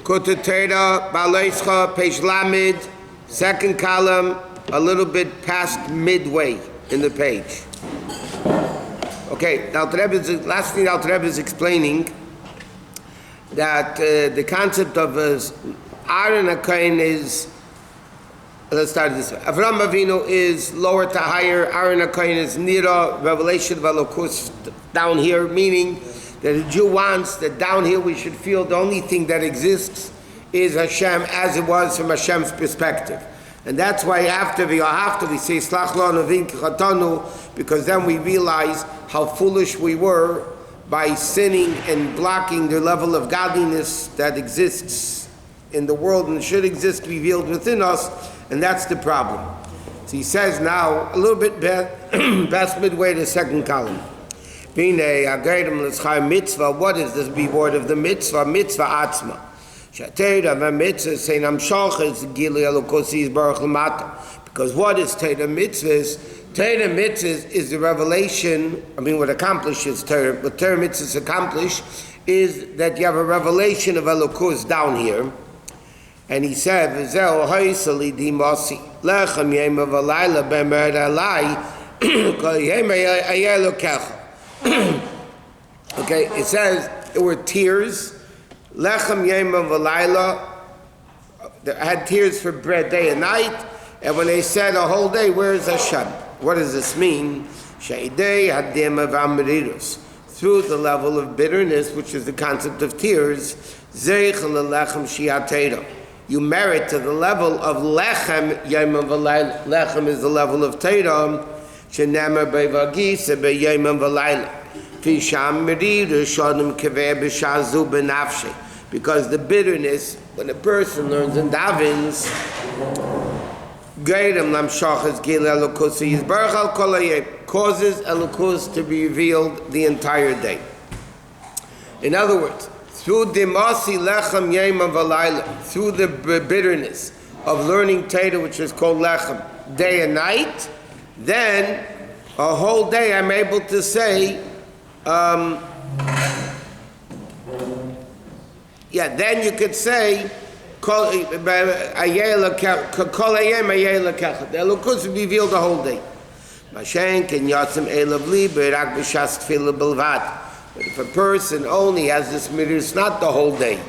Likkutei Behaalotecha, page Lamed, second column, a little bit past midway in the page. Okay, last thing Alter Rebbe is explaining that the concept of Aaron HaKohen is, let's start this way. Avraham Avinu is lower to higher. Aaron HaKohen is Nira, revelation of Elokus down here, meaning that a Jew wants that down here we should feel the only thing that exists is Hashem as it was from Hashem's perspective. And that's why after we say Slach Lanu V'Chatanu, because then we realize how foolish we were by sinning and blocking the level of godliness that exists in the world and should exist revealed within us, and that's the problem. So he says now, a little bit past midway to the second column. What is this reward of the mitzvah? Mitzvah atzma. Because what is Torah mitzvahs? Torah mitzvahs is the revelation, what accomplishes Torah, what Torah mitzvahs accomplish is that you have a revelation of Elokus down here. And he said, okay, it says there were tears. Lechem yema v'layla. They had tears for bread day and night. And when they said a whole day, where is Hashem? What does this mean? Sheidei hadim of amridus. Through the level of bitterness, which is the concept of tears, zeichel lechem shiateidah. You merit to the level of lechem yema v'layla. Lechem is the level of teirah. Shenemer beivagisa beyema v'layla. Because the bitterness, when a person learns and davens, causes Elokus to be revealed the entire day. In other words, through the bitterness of learning Torah, which is called lechem, day and night, then a whole day I'm able to say, then you could say, the Elokus will be revealed the whole day. But if a person only has this mitzvah, it's not the whole day.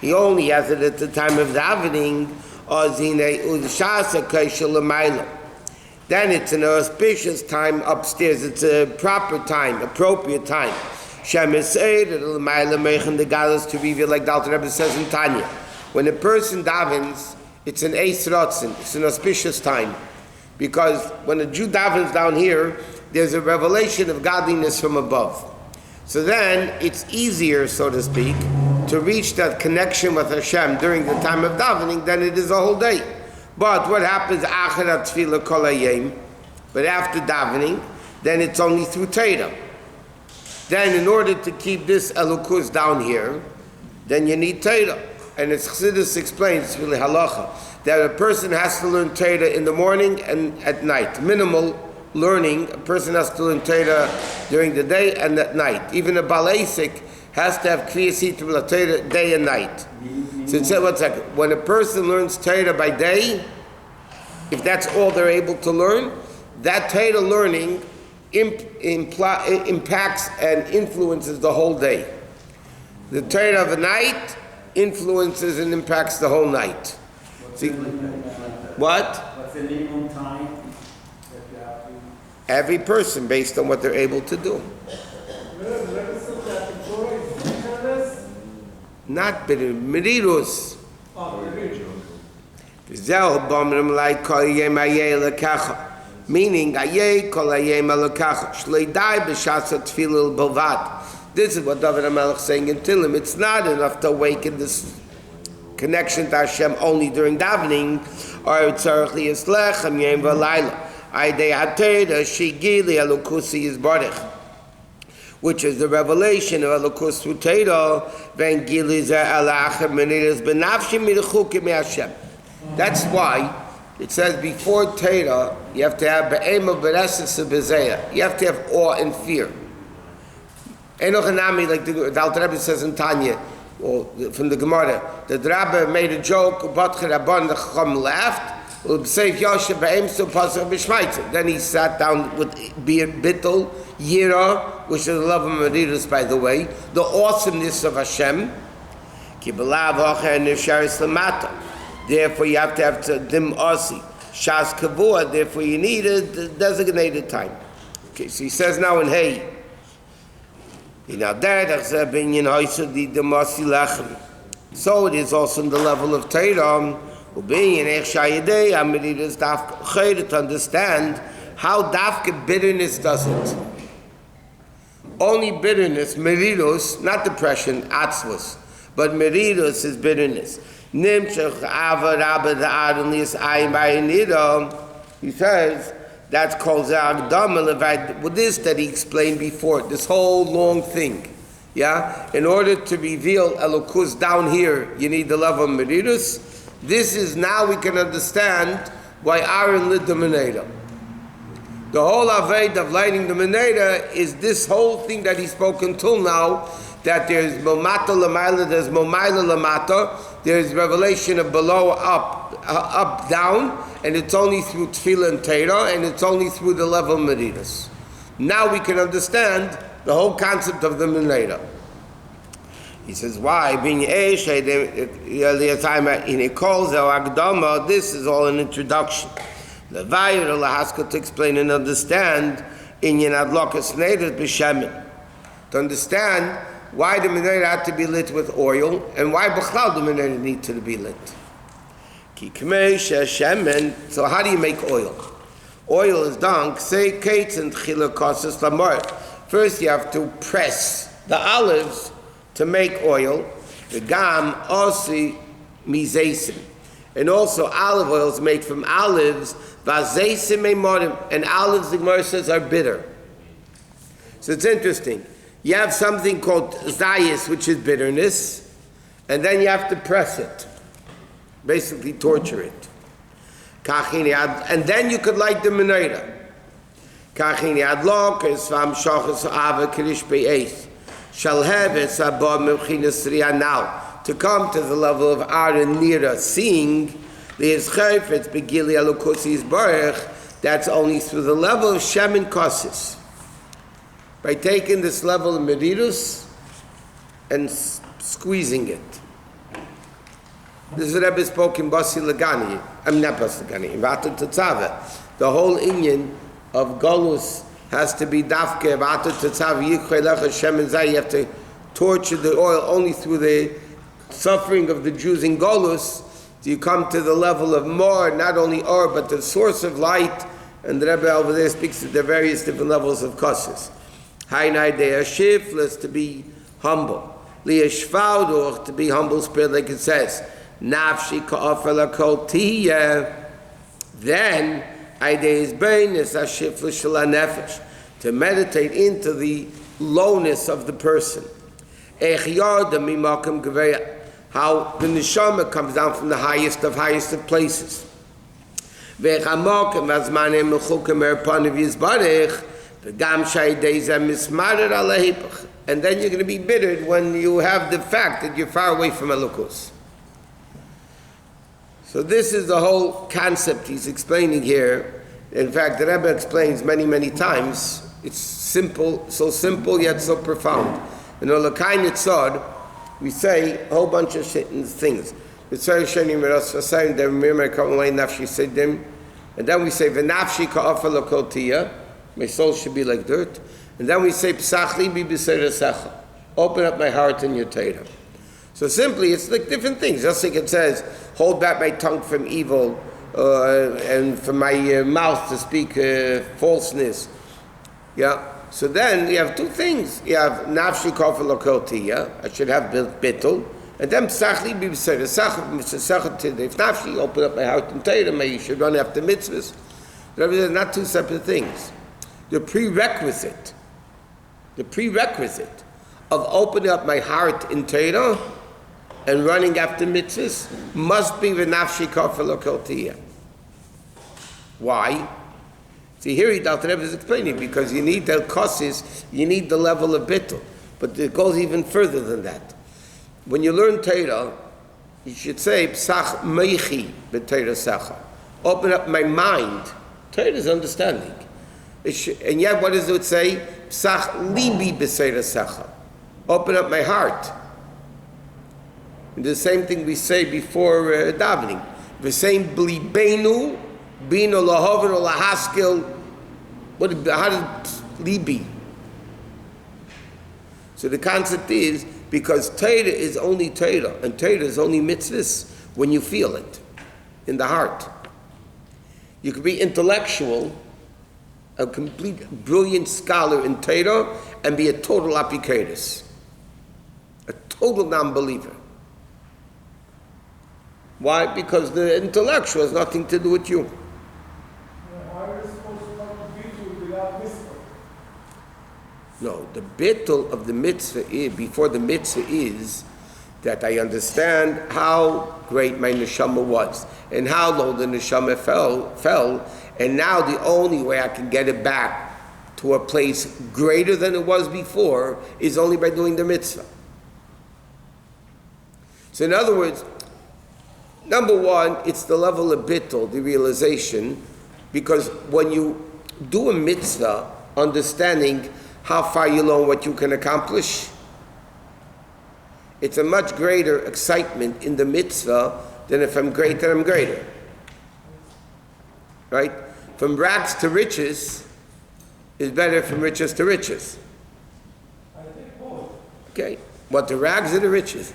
He only has it at the time of davening, then it's an auspicious time upstairs. It's a proper time, appropriate time. Shem is the godless to reveal, like the Alter Rebbe says in Tanya. When a person davens, it's an eis rotzen. It's an auspicious time, because when a Jew davens down here, there's a revelation of godliness from above. So then it's easier, so to speak, to reach that connection with Hashem during the time of davening than it is a whole day. But what happens after tefillah kol hayom? But after davening, then it's only through Torah. Then in order to keep this Elokus down here, then you need Torah. And as Chassidus explains, it's really halacha, that a person has to learn Torah in the morning and at night. Minimal learning, a person has to learn Torah during the day and at night. Even a balaisik has to have kriyas Torah day and night. So say 1 second. When a person learns Torah by day, if that's all they're able to learn, that Torah learning impacts and influences the whole day. The Torah of the night influences and impacts the whole night. See, what? What's the minimum time that you have to? Every person based on what they're able to do. Not bitter, merirus. Meaning, this is what David HaMelech is saying in Tehillim. It's not enough to awaken this connection to Hashem only during davening, or which is the revelation of Elokus through Torah. That's why it says before Torah you have to have be'ema bereses bezeya. You have to have awe and fear. Enoch Hanami, like the Alter Rebbe says in Tanya, or from the Gemara, the Rabbi made a joke, but Rabban the Chacham laughed. Then he sat down with Bittul, Yira, which is the love of Meridus, by the way, the awesomeness of Hashem. Therefore, you have to have Dim Asi. Shas Kavua, therefore, you need a designated time. Okay, so he says now in Hey. So it is also in the level of Torah. To understand how dafke bitterness does it. Only bitterness, meridus, not depression, atzvus, but meridus is bitterness. He says that's called Zagdama with this that he explained before, this whole long thing. Yeah? In order to reveal Elokus down here, you need the level of meridus. This is now we can understand why Aaron lit the Menorah. The whole Aved of lighting the Menorah is this whole thing that he spoke until now, that there's Momata Lamaila, there's Momaila Lamata, there's revelation of below up, down, and it's only through Tefillah and Torah, and it's only through the level of Meridus. Now we can understand the whole concept of the Menorah. He says, why? Being Eish, he calls our Agdama, this is all an introduction. The Vayir Lahaska to explain and understand in Yanadlokas Neder B'Shemin. To understand why the Menorah had to be lit with oil and why B'chlal the Menorah need to be lit. So how do you make oil? Oil is done, say Kates and Chilakosas Lamar. First you have to press the olives to make oil, the gam osi mizesim, and also olive oil is made from olives, vazesim emorim, and olives the Gemara says are bitter. So it's interesting. You have something called zayis, which is bitterness, and then you have to press it, basically torture it. And then you could light the Menorah. Kachini adlok es vam shachas ava kirish be'eith. Shall have it now to come to the level of Aaron Nira, seeing the Yischaifetz Begili Alukusi's Baruch, that's only through the level of Shem and Kosis. By taking this level of Meridus and squeezing it. This is what Rabbi spoke in Basi Lagani, not Basi Lagani, in Vata Tetzaveh. The whole Inyan of Golus has to be dafke v'atot tetzav yichei lecha shem and zay. You have to torture the oil only through the suffering of the Jews in Golus. So you come to the level of more, not only or, but the source of light. And the Rebbe over there speaks to the various different levels of kosis. Hainai they are shiftless, to be humble. Liashvauduch, to be humble spirit, like it says. Nafshi ka'afel akol tiyeh. Then to meditate into the lowness of the person. How the neshama comes down from the highest of places. And then you're going to be bittered when you have the fact that you're far away from Elokus. So this is the whole concept he's explaining here. In fact, the Rebbe explains many, many times. It's simple, so simple yet so profound. In Olakai Nitzod, we say a whole bunch of things. And then we say, V'nafshi ka'afel l'kotiyah, my soul should be like dirt. And then we say, P'sachli bi b'seirasecha, open up my heart in your Torah. So simply, it's like different things. Just like it says, hold back my tongue from evil, and from my mouth to speak falseness. Yeah. So then you have two things. You have nafshi kofel lokotiyah. I should have bittul, and then psachli bi b'seirasecha if nafshi, open up my heart in Torah. You should run after mitzvahs. They're not two separate things. The prerequisite of opening up my heart in Torah and running after mitzvahs must be v'nafshi kofel lokotiyah. Why? See, here the Rebbe is explaining, because you need the kosis, you need the level of bittul. But it goes even further than that. when you learn Torah, you should say, Psach meichi b'Torah secha. Open up my mind. Torah is understanding. And yet, what does it say? Psach libi b'Torah secha. Open up my heart. And the same thing we say before davening. The same blibenu, bino lahover or lahaskel. How does libi? So the concept is, because Torah is only Torah, and Torah is only mitzvahs when you feel it, in the heart. You could be intellectual, a complete brilliant scholar in Torah, and be a total apikatus, a total non-believer. Why? Because the intellectual has nothing to do with you. Why are we supposed to not be without mitzvah? No, the bittul of the mitzvah is, before the mitzvah is that I understand how great my neshama was and how low the neshama fell, and now the only way I can get it back to a place greater than it was before is only by doing the mitzvah. So in other words, number one, it's the level of bittul, the realization, because when you do a mitzvah, understanding how far you know what you can accomplish, it's a much greater excitement in the mitzvah than if I'm greater, I'm greater. Right? From rags to riches is better from riches to riches. I think both. Okay? What, the rags or the riches?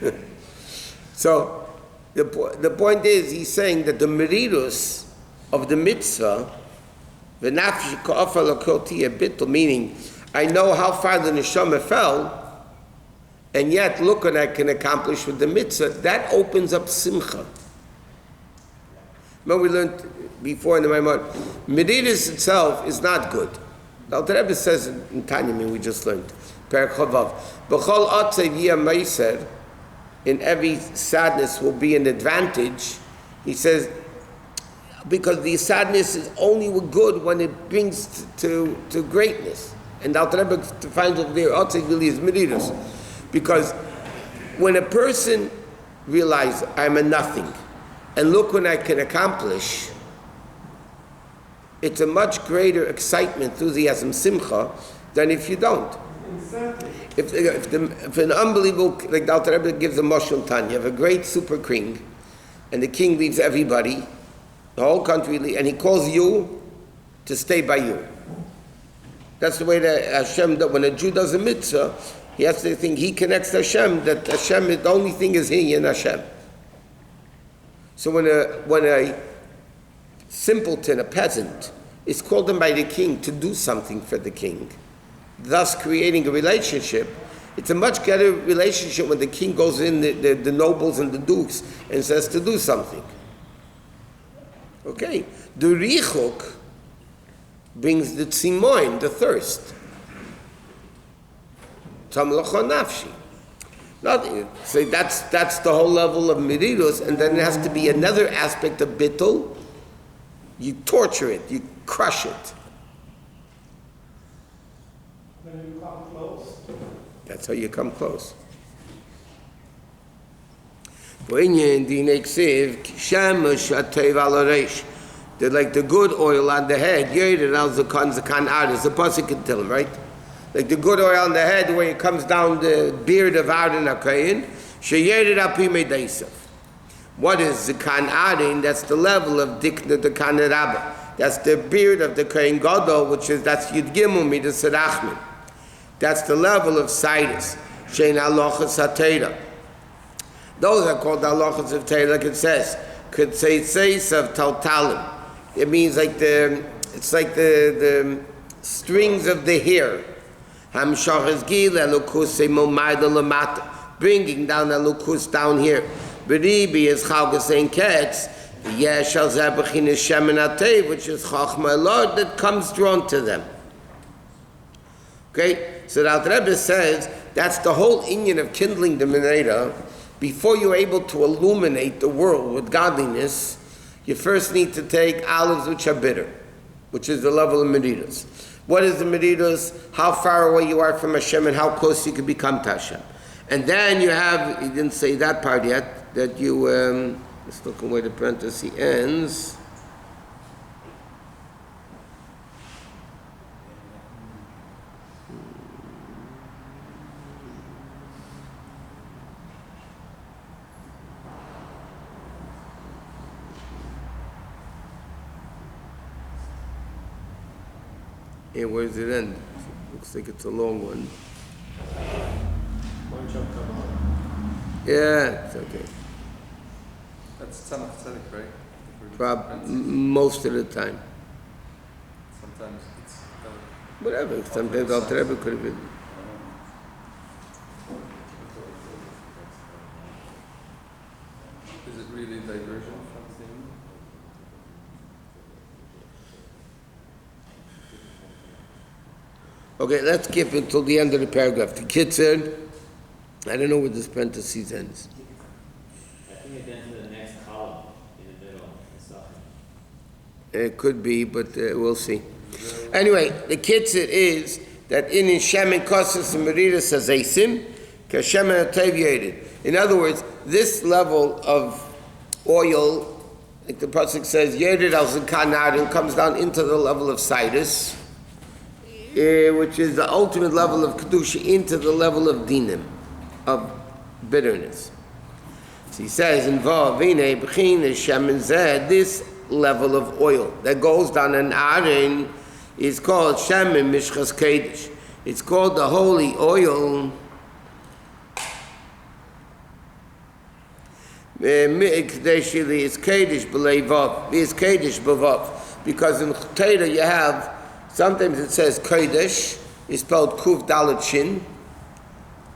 So, the point is, he's saying that the merirus of the mitzvah, meaning, I know how far the neshama fell, and yet look what I can accomplish with the mitzvah. That opens up simcha. Remember we learned before in the Menorah, merirus itself is not good. The Alter Rebbe says in Tanya, we just learned, Perek Chavav, B'chol atzev yeh meiser, in every sadness will be an advantage. He says, because the sadness is only good when it brings to greatness. And the Alter Rebbe defines over there, atzev really is merirus. Because when a person realizes, I'm a nothing, and look what I can accomplish, it's a much greater excitement, enthusiasm, simcha, than if you don't. If an unbelievable, like the Alter Rebbe gives a mashal Tanya, you have a great super king, and the king leaves everybody, the whole country, and he calls you to stay by you. That's the way that Hashem, that when a Jew does a mitzvah, he has to think he connects to Hashem, that Hashem, the only thing is he and Hashem. So when a simpleton, a peasant, is called in by the king to do something for the king, thus creating a relationship, it's a much better relationship when the king goes in, the nobles and the dukes, and says to do something. Okay, the richuk brings the tzimoin, the thirst. Nafshi. Nothing. So that's the whole level of merirus, and then it has to be another aspect of bittul. You torture it, you crush it. Then you come close. That's how you come close. They're like the good oil on the head. The pasuk can tell him, right? Like the good oil on the head, where it comes down the beard of Aaron HaKohen. What is Zakan Aaron? That's the level of Dikna the Rabbi. That's the beard of the Kohen Gadol, that's Yud Gimel Midas Rachman. That's the level of Sidus. Shein Alochas HaTeira. Those are called Alochas of Teira, like it says. Could say of Taltalim. It means like the strings of the hair. Hamshachas Gil Elokus Momaida Lamata. Bringing down Elokus down here. Beribi is Chalgas and Ketz. Yeshal Zabachin is Sheminatei, which is Chachma Lord that comes drawn to them. Okay? So the Alter Rebbe says that's the whole inyan of kindling the Menorah. Before you're able to illuminate the world with godliness, you first need to take olives which are bitter, which is the level of merirus. What is the merirus? How far away you are from Hashem and how close you can become to Hashem. And then you have, he didn't say that part yet, that you, let's look at where the parenthesis ends. Yeah, where does it end? Looks like it's a long one. Yeah, it's okay. That's Tzemach Tzedek, right? Most of the time. Sometimes it's... Whatever, sometimes Alter Rebbe could have been. Is it really diversion from the thing? Okay, let's skip it till the end of the paragraph. The Kitzur, I don't know where this parenthesis ends. I think it ends in the next column, in the middle, It could be, but we'll see. Anyway, the Kitzur is that in Shemen Kosos and Meridas Hazesim, Kashemen Atevyated. In other words, this level of oil, like the Pasuk says, Yered al Zakan comes down into the level of Sidus, which is the ultimate level of Kedusha, into the level of Dinim, of bitterness. So he says, this level of oil that goes down an Aaron is called Shemen Mishchas Kodesh. It's called the holy oil. Is Kodesh b'leivav, is Kodesh b'vav, because in Torah you have, sometimes it says Kodesh, is spelled Kuf Dalet Shin,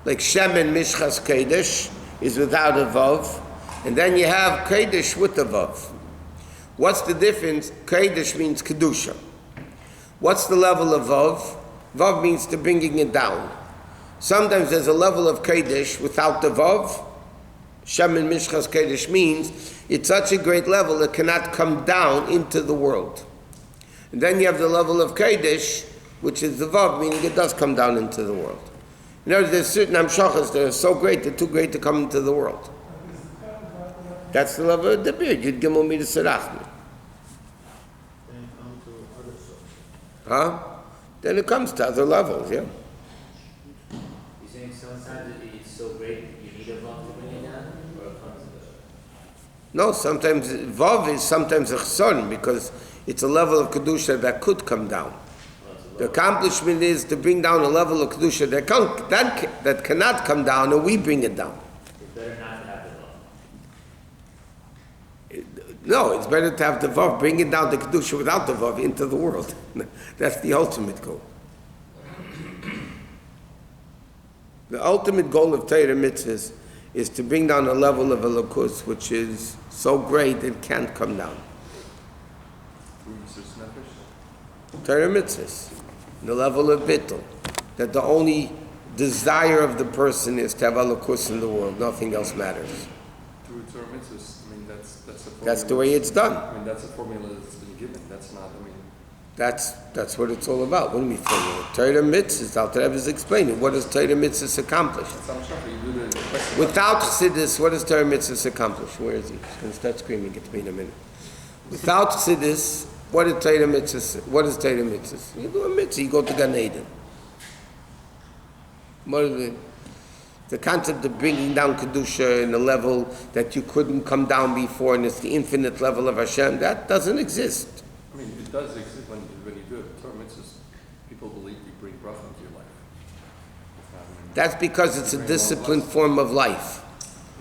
like Shemen Mishchas Kodesh is without a vav, and then you have Kodesh with a vav. What's the difference? Kodesh means Kedusha. What's the level of vav? Vav means to bringing it down. Sometimes there's a level of Kodesh without the vav. Shemen Mishchas Kodesh means it's such a great level it cannot come down into the world. And then you have the level of Kodesh, which is the vav, meaning it does come down into the world. You know, there's certain amshachas that are so great, they're too great to come into the world. That's the level of the beard. You'd give me the serachmi. Huh? Then it comes to other levels, yeah. You're saying sometimes it's so great you need a vav to bring it down, or it comes to No, sometimes vav is sometimes a chson, because it's a level of kedusha that could come down. The accomplishment is to bring down a level of kedusha that cannot come down, and we bring it down. It's better not to have the vav. No, it's better to have the vav, bring it down to kedusha without the vav into the world. That's the ultimate goal. The ultimate goal of Torah mitzvahs is to bring down a level of elokus which is so great it can't come down. Torah mitzvahs, the level of bittul, that the only desire of the person is to have elokus in the world, nothing else matters. Through Torah mitzvahs, I mean, that's a formula. That's the way it's done. I mean, that's a formula that's been given. That's not, I mean... That's what it's all about. What do you mean formula? Torah mitzvahs, Alter Rebbe is explaining. What does Torah mitzvahs accomplish? Without chassidus, what does Torah mitzvahs accomplish? Where is he? He's going to start screaming at me in a minute. Without chassidus, what is Torah mitzvahs? What is Torah mitzvahs? You do a mitzvah, you go to Gan Eden. What is the concept of bringing down Kedusha in a level that you couldn't come down before, and it's the infinite level of Hashem, that doesn't exist. I mean, it does exist when you do it. Torah mitzvahs, people believe you bring bracha into your life. That's because it's a disciplined form of life.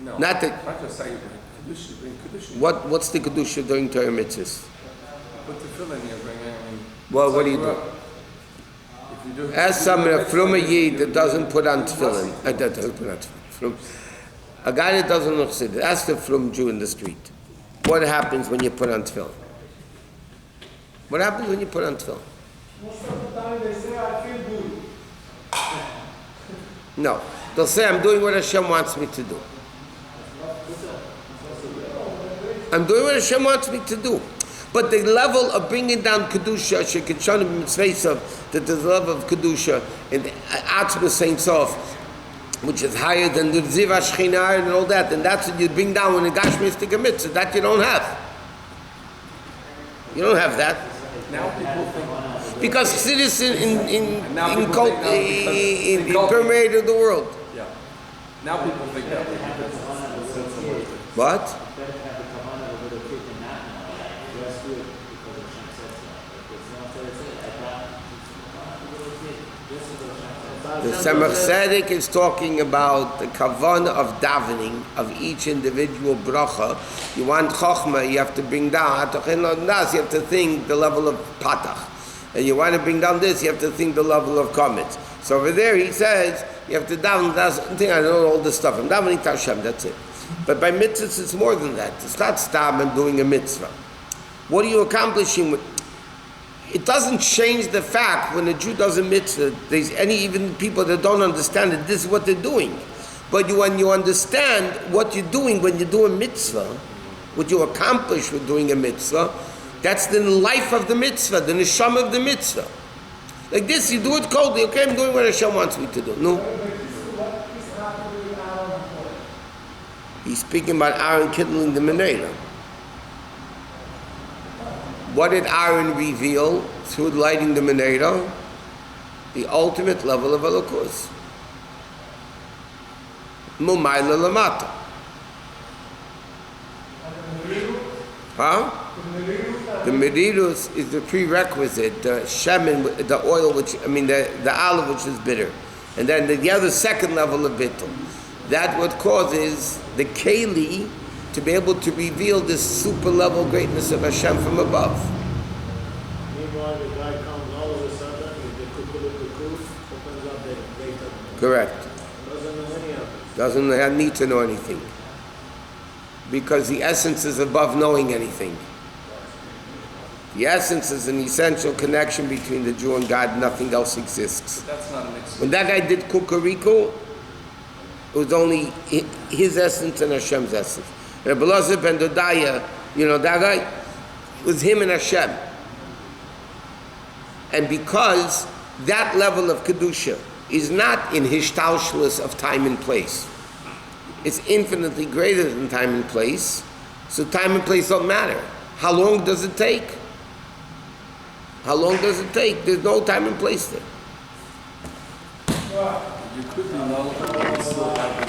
No, not that. Not just how you bring Kedusha, you bring Kedusha. What's the Kedusha during Torah mitzvahs? Put the fill in you bring it, I mean... Well, what do you do? Ask someone from a yid that doesn't put on tefillin. That doesn't put on tefillin. A guy that doesn't know chassidus. Ask the from Jew in the street. What happens when you put on tefillin? What happens when you put on tefillin? Most of the time they say, I feel good. No. They'll say, I'm doing what Hashem wants me to do. I'm doing what Hashem wants me to do. But the level of bringing down Kedusha, Shekitshonim Mitzvaysav, that the level of Kedusha, and Atzma Saint Sof, which is higher than the Ziva Shechina and all that, and that's what you bring down when the Gashmi is to mitzvah. That you don't have. You don't have that. Now people think. Because Chassidus in cult- permeated the world. Yeah. Now people think that. What? Better to have the kavanah of a little kid than not know that. Just do it because Hashem said so. If it's not said, it's it. I thought a little kid, just as Hashem The Tzemach Tzedek is talking about the kavanah of davening of each individual bracha. You want chokhmah, you have to bring down. You have to think the level of patach. And you want to bring down this, you have to think the level of comments. So over there he says, you have to daven, that's the thing, I know all this stuff. I'm davening to Hashem, that's it. But by mitzvahs, it's more than that. It's not stam and doing a mitzvah. What are you accomplishing with? It doesn't change the fact when a Jew does a mitzvah, there's even people that don't understand that this is what they're doing. But when you understand what you're doing when you do a mitzvah, what you accomplish with doing a mitzvah, that's the life of the mitzvah, the neshama of the mitzvah. Like this, you do it coldly, okay, I'm doing what Hashem wants me to do. No. He's speaking about Aaron kindling the Menorah. What did Aaron reveal through lighting the Menorah? The ultimate level of Elokus. Mumayla lamata. Huh? The merirus is the prerequisite, the shemen, the oil, the olive, which is bitter. And then the other second level of bittul. That what causes the keli to be able to reveal this super level greatness of Hashem from above. Meanwhile, the guy comes all of a sudden with the cuckoo, opens up the gate. Correct. Doesn't know any of it. Doesn't need to know anything. Because the essence is above knowing anything. The essence is an essential connection between the Jew and God. Nothing else exists. But that's not a mitzvah. When that guy did Kukariku, it was only his essence and Hashem's essence. Rabbi Yosef ben Dodaya, that guy, it was him and Hashem. And because that level of Kedusha is not in hishtalshlus of time and place, it's infinitely greater than time and place, so time and place don't matter. How long does it take? How long does it take? There's no time and place there. You could be nullified and still have